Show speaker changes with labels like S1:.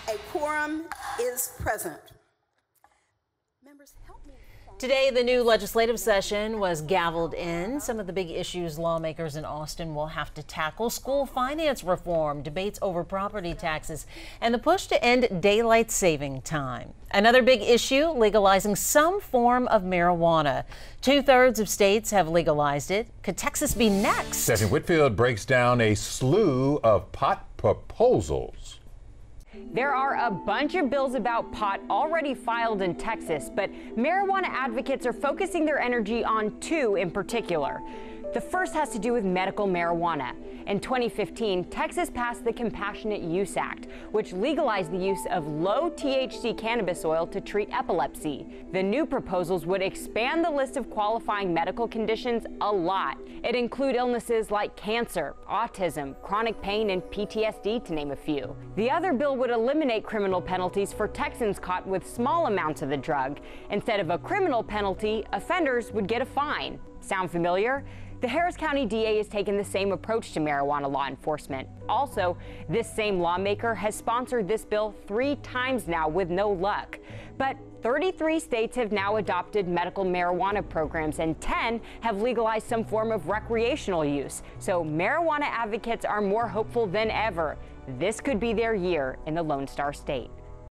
S1: A quorum is present. Members, help me.
S2: Today, the new legislative session was gavelled in. Some of the big issues lawmakers in Austin will have to tackle: school finance reform, debates over property taxes, and the push to end daylight saving time. Another big issue, legalizing some form of marijuana. 2/3 of states have legalized it. Could Texas be next?
S3: Stephanie Whitfield breaks down a slew of pot proposals.
S4: There are a bunch of bills about pot already filed in Texas, but marijuana advocates are focusing their energy on two in particular. The first has to do with medical marijuana. In 2015, Texas passed the Compassionate Use Act, which legalized the use of low THC cannabis oil to treat epilepsy. The new proposals would expand the list of qualifying medical conditions a lot. It include illnesses like cancer, autism, chronic pain, and PTSD, to name a few. The other bill would eliminate criminal penalties for Texans caught with small amounts of the drug. Instead of a criminal penalty, offenders would get a fine. Sound familiar? The Harris County DA has taken the same approach to marijuana law enforcement. Also, this same lawmaker has sponsored this bill 3 times now with no luck. But 33 states have now adopted medical marijuana programs, and 10 have legalized some form of recreational use. So marijuana advocates are more hopeful than ever. This could be their year in the Lone Star State.